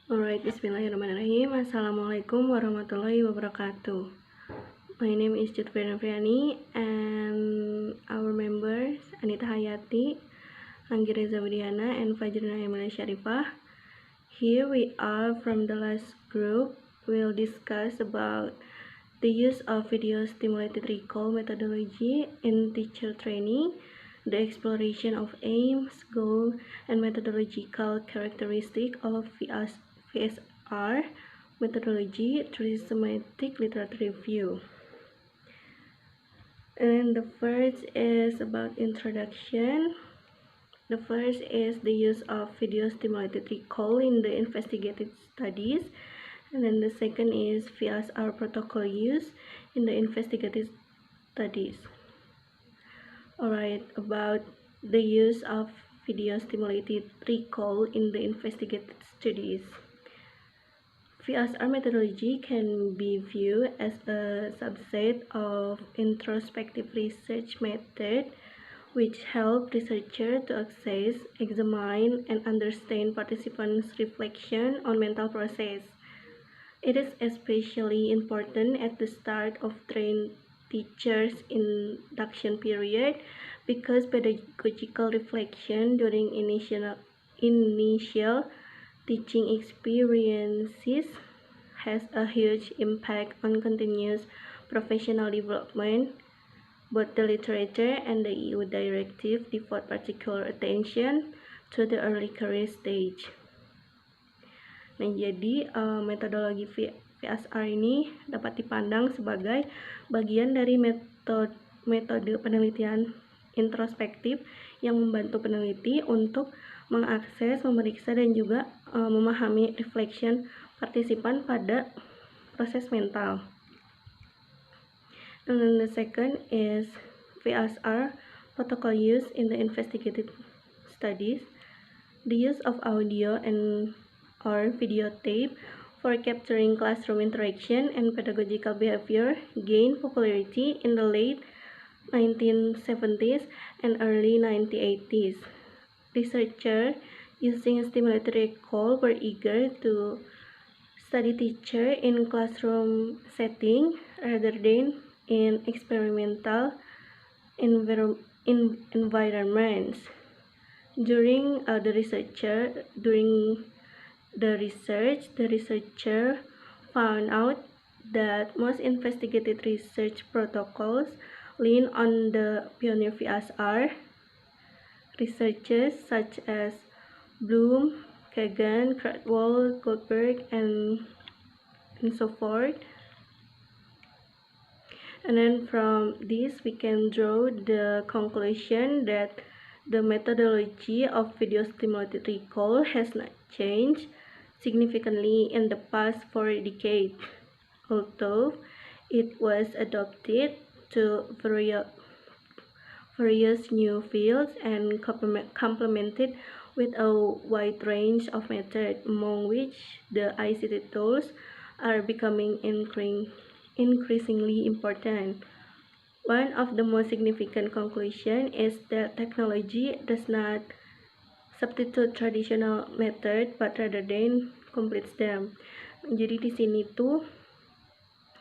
Alright, bismillahirrahmanirrahim. Assalamualaikum warahmatullahi wabarakatuh. My name is Frida Nur F and our members Anita Hayati, Anggi, Reza, Widianna, and Fajrina Emila S. Here we are from the last group. We'll discuss about the use of video stimulated recall methodology in teacher training, the exploration of aims, goals, and methodological characteristics of VSR methodology through systematic literature review. And the first is about introduction. The first is the use of video stimulated recall in the investigative studies. And then the second is VSR protocol use in the investigative studies. Alright, about the use of video stimulated recall in the investigative studies. VSR methodology can be viewed as a subset of introspective research method which help researchers to access, examine, and understand participants' reflection on mental process. It is especially important at the start of trained teachers' induction period because pedagogical reflection during initial teaching experiences has a huge impact on continuous professional development. Both the literature and the EU directive devote particular attention to the early career stage. Nah, jadi metodologi VSR ini dapat dipandang sebagai bagian dari metode penelitian introspektif yang membantu peneliti untuk mengakses, memeriksa, dan juga memahami reflection partisipan pada proses mental. And then the second is VSR protocol use in the investigative studies. The use of audio and or videotape for capturing classroom interaction and pedagogical behavior gained popularity in the late 1970s and early 1980s. Researchers using stimulated recall were eager to study teacher in classroom setting rather than in experimental environments. During the research, the researcher found out that most investigative research protocols lean on the pioneer VSR researchers such as Bloom, Kagan, Cradwell, Goldberg, and so forth. And then from this we can draw the conclusion that the methodology of video stimulated recall has not changed significantly in the past 4 decades, although it was adopted to various new fields and complemented with a wide range of methods, among which the ICT tools are becoming increasingly important. One of the most significant conclusions is that technology does not substitute traditional method but rather than completes them. Jadi di sini tuh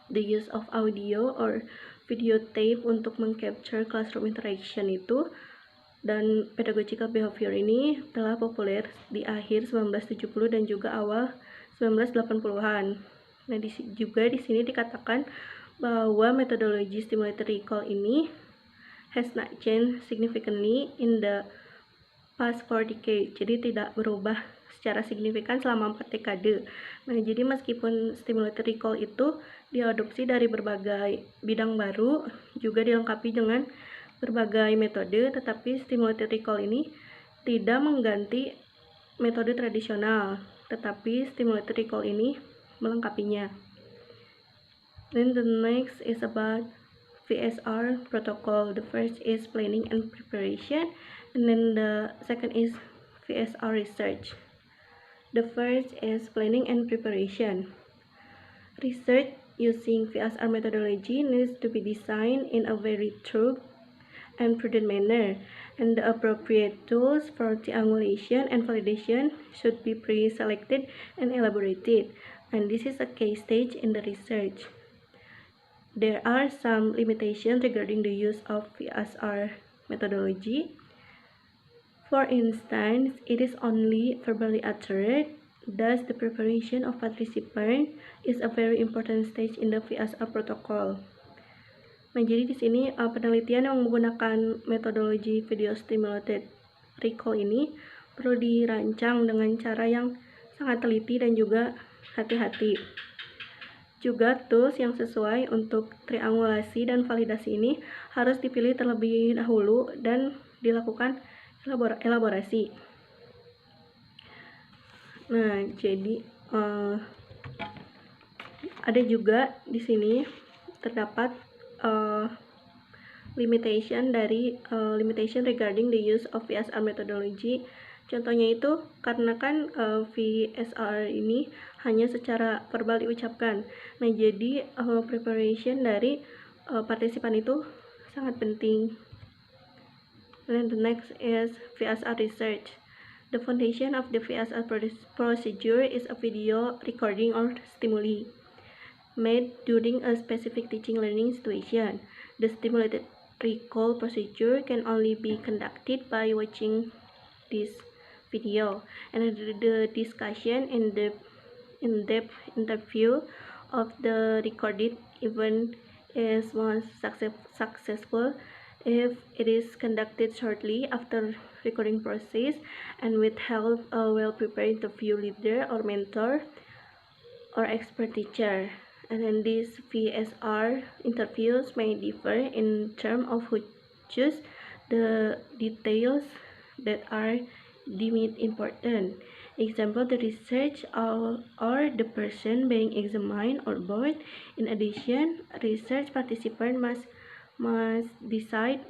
the use of audio or videotape untuk mengcapture classroom interaction itu dan pedagogical behavior ini telah populer di akhir 1970 dan juga awal 1980-an. Nah, juga di sini dikatakan bahwa metodologi stimulated recall ini has not changed significantly in the past 4 decades. Jadi tidak berubah secara signifikan selama 4 dekade. Nah, jadi meskipun stimulated recall itu diadopsi dari berbagai bidang baru, juga dilengkapi dengan berbagai metode, tetapi stimulated recall ini tidak mengganti metode tradisional, tetapi stimulated recall ini melengkapinya. Then the next is about VSR protocol. The first is planning and preparation, and then the second is VSR research. The first is planning and preparation. Research using VSR methodology needs to be designed in a very thorough and prudent manner, and the appropriate tools for triangulation and validation should be pre-selected and elaborated, and this is a key stage in the research. There are some limitations regarding the use of VSR methodology. For instance, it is only verbally uttered. Thus, the preparation of participant is a very important stage in the VSR protocol. Nah, jadi di sini penelitian yang menggunakan metodologi video stimulated recall ini perlu dirancang dengan cara yang sangat teliti dan juga hati-hati. Juga tools yang sesuai untuk triangulasi dan validasi ini harus dipilih terlebih dahulu dan dilakukan elaborasi. Nah, jadi ada juga di sini terdapat limitation regarding the use of VSR methodology. Contohnya itu karena kan VSR ini hanya secara verbal diucapkan. Nah, jadi preparation dari partisipan itu sangat penting. And the next is VSR research. The foundation of the VSR procedure is a video recording or stimuli made during a specific teaching learning situation. The stimulated recall procedure can only be conducted by watching this video, and the discussion in the in-depth interview of the recorded event is most successful if it is conducted shortly after recording process and with help a well-prepared interview leader or mentor or expert teacher. And then these VSR interviews may differ in terms of who choose the details that are deemed important. Example, the research or the person being examined or board. In addition, research participants must decide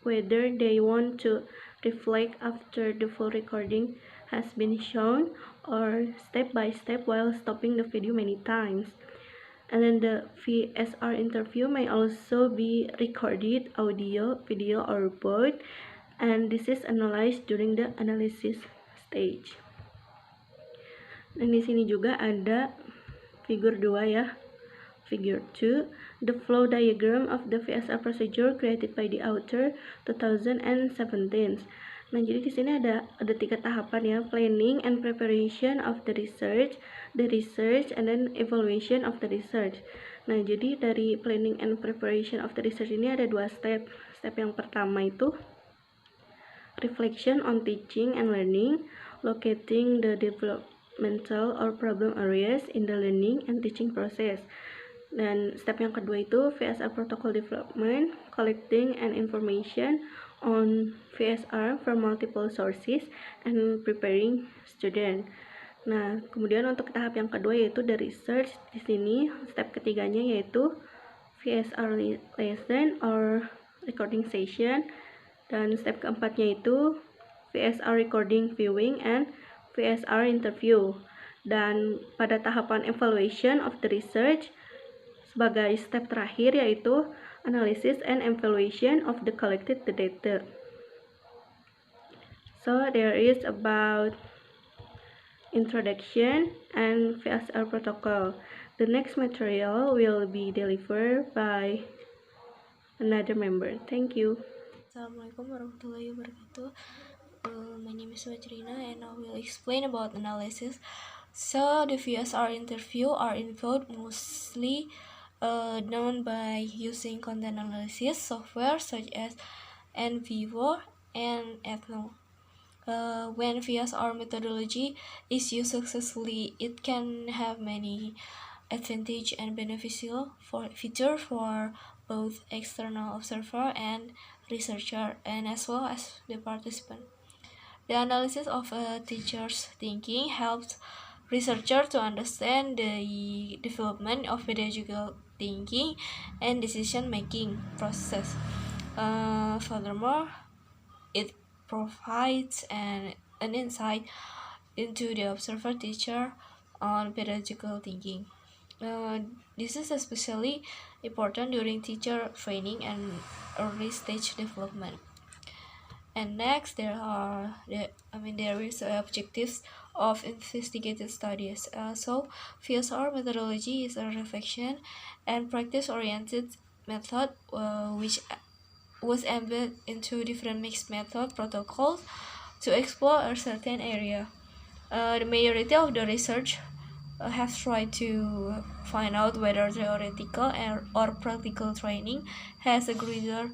whether they want to reflect after the full recording has been shown or step by step while stopping the video many times. And then the VSR interview may also be recorded audio, video, or both, and this is analyzed during the analysis stage. Dan di sini juga ada figur 2 ya. Figure 2, the flow diagram of the VSR procedure created by the author 2017. Nah, jadi di sini ada 3 tahapan ya, planning and preparation of the research, and then evaluation of the research. Nah, jadi dari planning and preparation of the research ini ada 2 step. Step yang pertama itu reflection on teaching and learning, locating the developmental or problem areas in the learning and teaching process. Dan step yang kedua itu VSR protocol development, collecting and information on VSR from multiple sources and preparing student. Nah, kemudian untuk tahap yang kedua yaitu the research. Di sini step ketiganya yaitu VSR lesson or recording session, dan step keempatnya itu VSR recording viewing and VSR interview. Dan pada tahapan evaluation of the research sebagai step terakhir yaitu analysis and evaluation of the collected data. So there is about introduction and VSR protocol. The next material will be delivered by another member. Thank you. Assalamualaikum warahmatullahi wabarakatuh. My name is Fajrina and I will explain about analysis. So the VSR interview are involved mostly done by using content analysis software such as NVivo and Ethno. When VSR methodology is used successfully, it can have many advantage and beneficial feature for both external observer and researcher, and as well as the participant. The analysis of a teacher's thinking helps researcher to understand the development of pedagogical thinking and decision-making process. Furthermore, it provides an insight into the observer teacher on pedagogical thinking. This is especially important during teacher training and early stage development. And next, there is objectives of investigative studies. So, VSR methodology is a reflection and practice-oriented method which was embedded into different mixed method protocols to explore a certain area. The majority of the research have tried to find out whether theoretical or practical training has a greater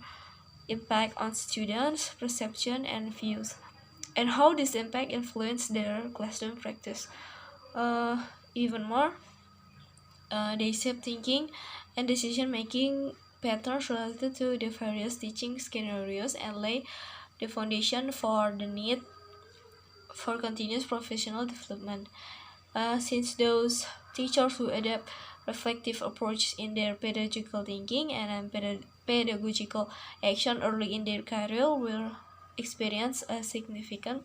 impact on students' perception and views, and how this impact influence their classroom practice. Even more, they shape thinking and decision making patterns related to the various teaching scenarios and lay the foundation for the need for continuous professional development. Since those teachers who adapt reflective approach in their pedagogical thinking and pedagogical action early in their career will experience a significant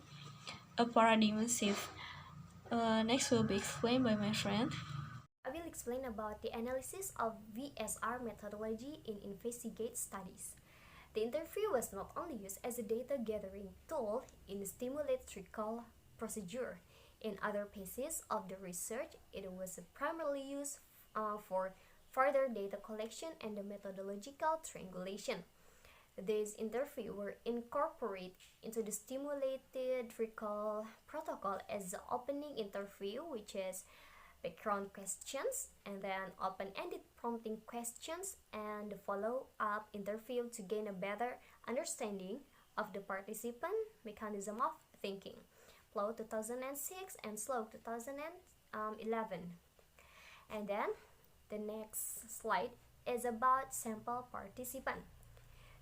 paradigm shift. Next will be explained by my friend. I will explain about the analysis of VSR methodology in investigate studies. The interview was not only used as a data gathering tool in the stimulatorical procedure. In other pieces of the research, it was primarily used for further data collection and the methodological triangulation. These interviews were incorporated into the stimulated recall protocol as the opening interview, which is background questions, and then open-ended prompting questions, and the follow-up interview to gain a better understanding of the participant mechanism of thinking. Flow 2006 and Slow 2011. And then the next slide is about sample participant.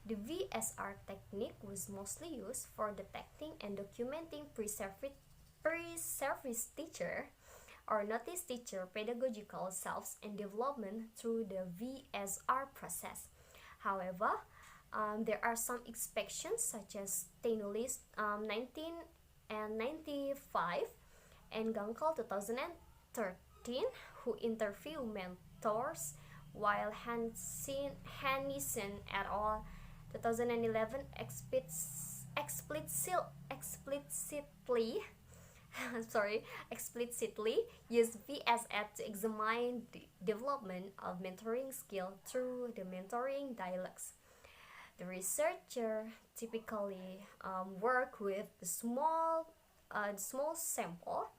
The VSR technique was mostly used for detecting and documenting pre-service teacher or notice teacher pedagogical selves and development through the VSR process. However, there are some exceptions such as Tainulist 1995 and Gankel 2013, who interview mentors, while Hansen et al. 2011 explicitly use VSF to examine the development of mentoring skill through the mentoring dialogues. The researcher typically work with a small sample,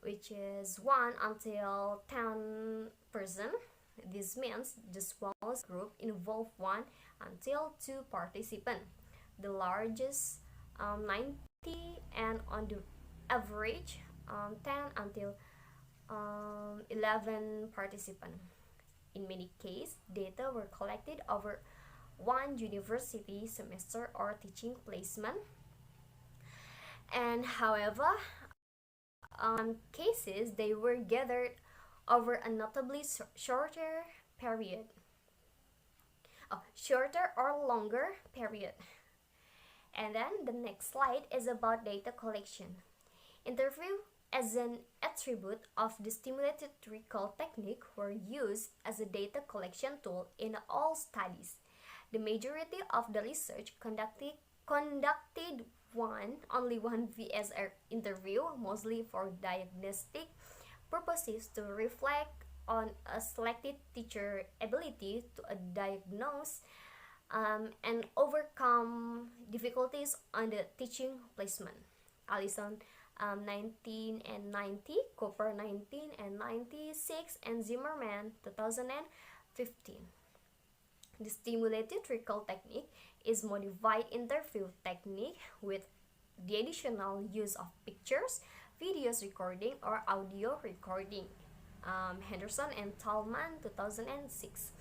which is 1 until 10 person. This means the smallest group involve 1 until 2 participants. The largest 90, and on the average 10 until 11 participants. In many cases, data were collected over one university semester or teaching placement. And however, cases they were gathered over a notably shorter period, shorter or longer period. And then the next slide is about data collection. Interview as an attribute of the stimulated recall technique were used as a data collection tool in all studies. The majority of the research conducted only one VSR interview, mostly for diagnostic purposes to reflect on a selected teacher ability to diagnose and overcome difficulties on the teaching placement. Allison 1990, Cooper 1996, and Zimmerman 2015. The stimulated recall technique is modified interview technique with the additional use of pictures, videos recording, or audio recording. Henderson and Tallman 2006.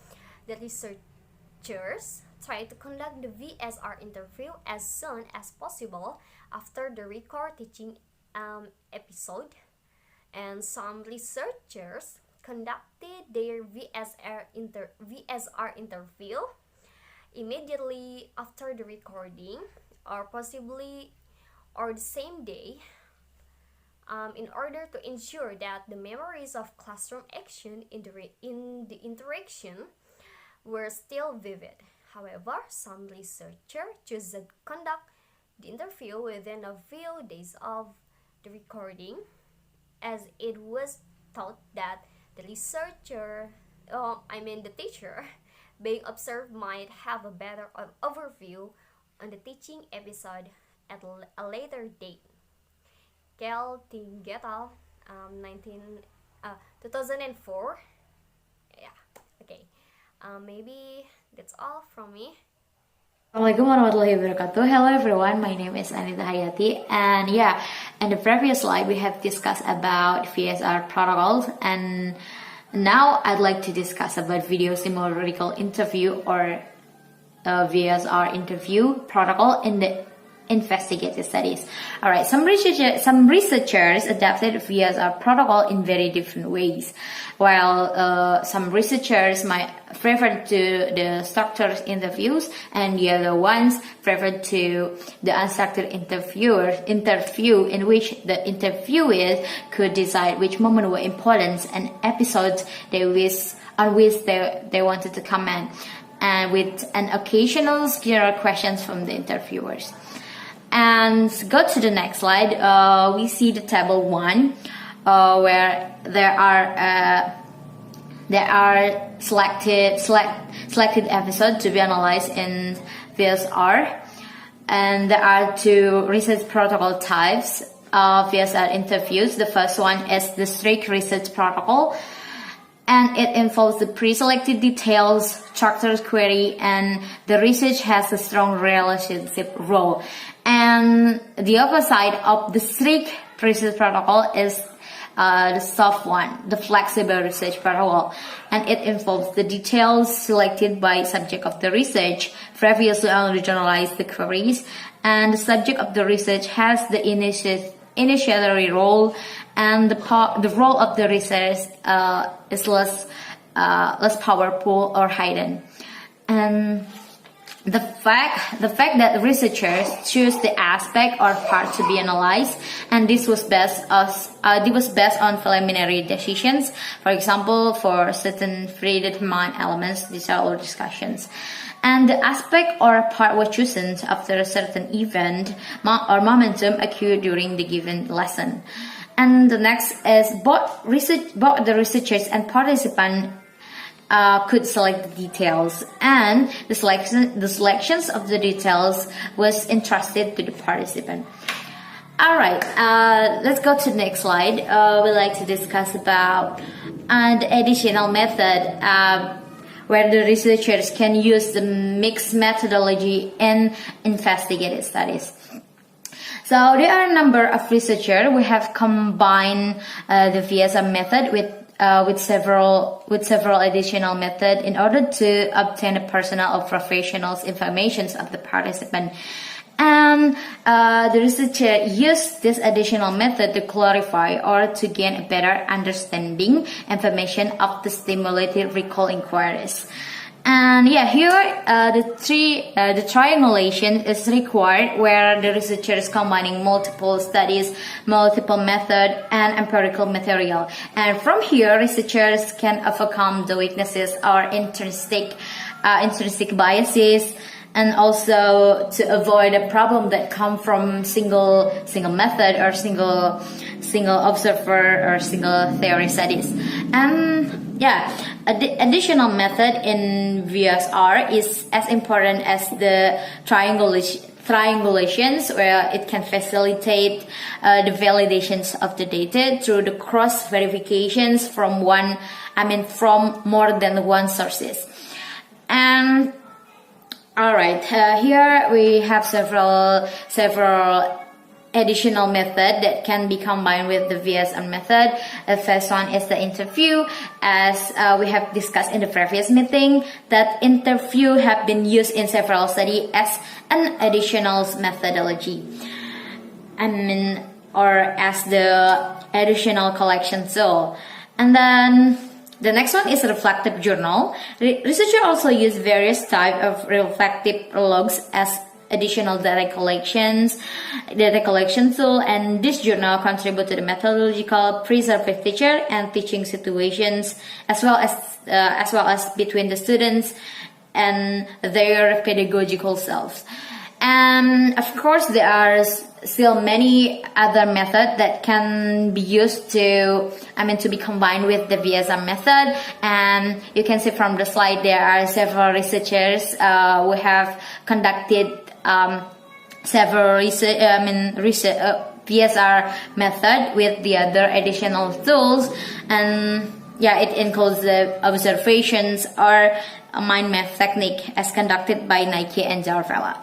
The researchers try to conduct the VSR interview as soon as possible after the record teaching episode, and some researchers conducted their VSR interview immediately after the recording, or possibly or the same day, in order to ensure that the memories of classroom action in the interaction were still vivid. However, some researchers chose to conduct the interview within a few days of the recording, as it was thought that the the teacher, being observed might have a better overview on the teaching episode at a later date. Kel Tingetal, 2004. Yeah, okay. Maybe that's all from me. Assalamualaikum warahmatullahi wabarakatuh. Hello everyone, my name is Anita Hayati, and in the previous slide we have discussed about VSR protocols, and now I'd like to discuss about video simultaneous interview or VSR interview protocol in the investigative studies. Alright, some researchers adapted VSR protocol in very different ways. While some researchers might prefer to the structured interviews, and the other ones prefer to the unstructured interview in which the interviewers could decide which moment were important and episodes on which they wanted to comment, and with an occasional general questions from the interviewers. And go to the next slide. We see the table 1, where there are selected episodes to be analyzed in VSR, and there are 2 research protocol types of VSR interviews. The first one is the strict research protocol, and it involves the pre-selected details, structured query, and the research has a strong relationship role. And the opposite of the strict research protocol is the soft one, the flexible research protocol, and it involves the details selected by subject of the research, previously regionalized the queries, and the subject of the research has the initiatory role, and the role of the research is less powerful or hidden. And the fact that researchers choose the aspect or part to be analyzed, and this was based on preliminary decisions. For example, for certain predetermined elements, these are all discussions. And the aspect or part was chosen after a certain event or momentum occurred during the given lesson. And the next is both the researchers and participants could select the details, and the selections of the details was entrusted to the participant. Alright, let's go to the next slide. We'd like to discuss about the additional method where the researchers can use the mixed methodology in investigative studies. So there are a number of researchers who have combined the VSR method with several additional methods in order to obtain the personal or professional information of the participant. And the researcher used this additional method to clarify or to gain a better understanding information of the stimulated recall inquiries. And here the triangulation is required, where the researcher is combining multiple studies, multiple method, and empirical material. And from here, researchers can overcome the weaknesses or intrinsic biases, and also to avoid a problem that come from single method or single observer or single theory studies. And additional method in VSR is as important as the triangulations, where it can facilitate the validations of the data through the cross verifications from more than one sources. And alright, here we have several additional method that can be combined with the VSR method. The first one is the interview. As we have discussed in the previous meeting, that interview have been used in several studies as an additional methodology. Or as the additional collection tool. And then the next one is reflective journal. Researchers also use various types of reflective logs as additional data collection tool, and this journal contribute to the methodological preservative teacher and teaching situations, as well as between the students and their pedagogical selves. And of course, there are still many other methods that can be used to be combined with the VSR method. And you can see from the slide, there are several researchers who have conducted several VSR method with the other additional tools. And yeah, it includes the observations or a mind map technique as conducted by Nike and Jarvela.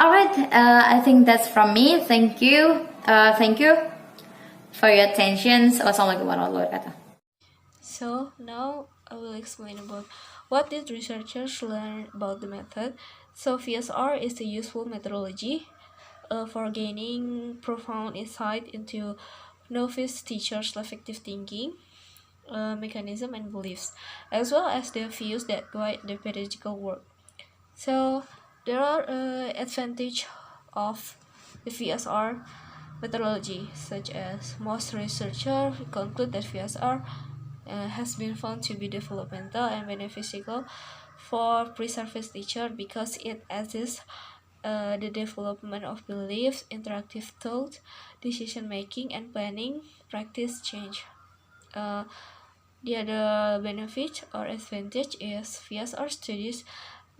Alright, I think that's from me. Thank you for your attention. Wassalamualaikum warahmatullahi wabarakatuh. So now I will explain about what did researchers learn about the method. So VSR is a useful methodology for gaining profound insight into novice teachers' effective thinking mechanism and beliefs, as well as the views that guide the pedagogical work. So there are advantages of the VSR methodology, such as most researchers conclude that VSR has been found to be developmental and beneficial for pre-service teacher because it assists the development of beliefs, interactive thought, decision making, and planning practice change. The other benefit or advantage is VSR studies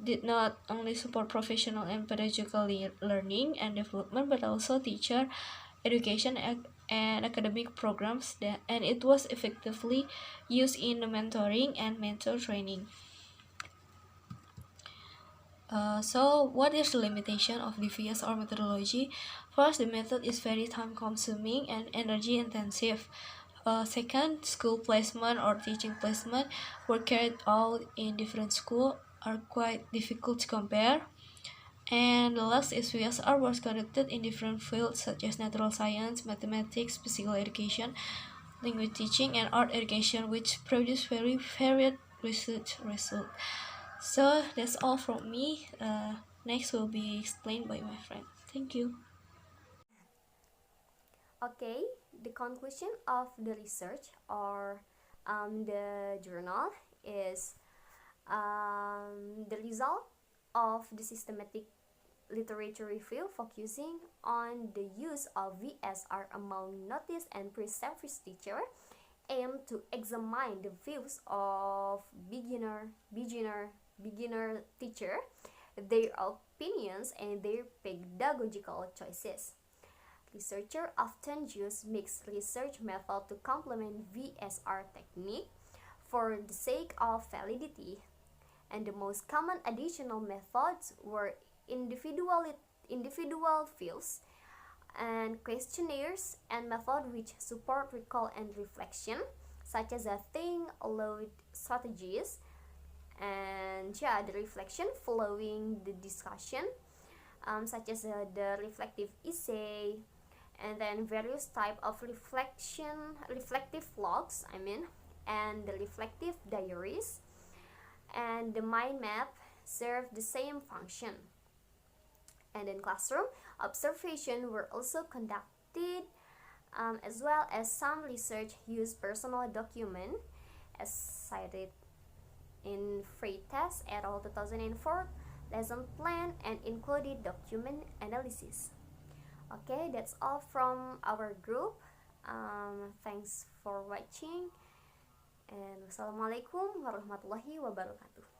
did not only support professional and pedagogical learning and development, but also teacher education and academic programs, and it was effectively used in the mentoring and mentor training. So what is the limitation of the VSR methodology? First, the method is very time consuming and energy intensive. Second, school placement or teaching placement were carried out in different schools are quite difficult to compare. And the last is VSR was conducted in different fields such as natural science, mathematics, physical education, language teaching, and art education, which produce very varied research results. So that's all from me. Next will be explained by my friend. Thank you. Okay, the conclusion of the research or the journal is the result of the systematic literature review focusing on the use of VSR among novice and pre-service teacher aim to examine the views of beginner teacher, their opinions, and their pedagogical choices. Researchers often use mixed research method to complement VSR technique for the sake of validity, and the most common additional methods were individual fields and questionnaires, and methods which support recall and reflection, such as a think aloud strategies, and the reflection following the discussion, such as the reflective essay, and then various type of reflective logs, and the reflective diaries, and the mind map serve the same function. And in classroom, observation were also conducted, as well as some research used personal document, as cited in Freitas et al. 2004 lesson plan, and included document analysis. Okay, that's all from our group. Thanks for watching, and wassalamualaikum warahmatullahi wabarakatuh.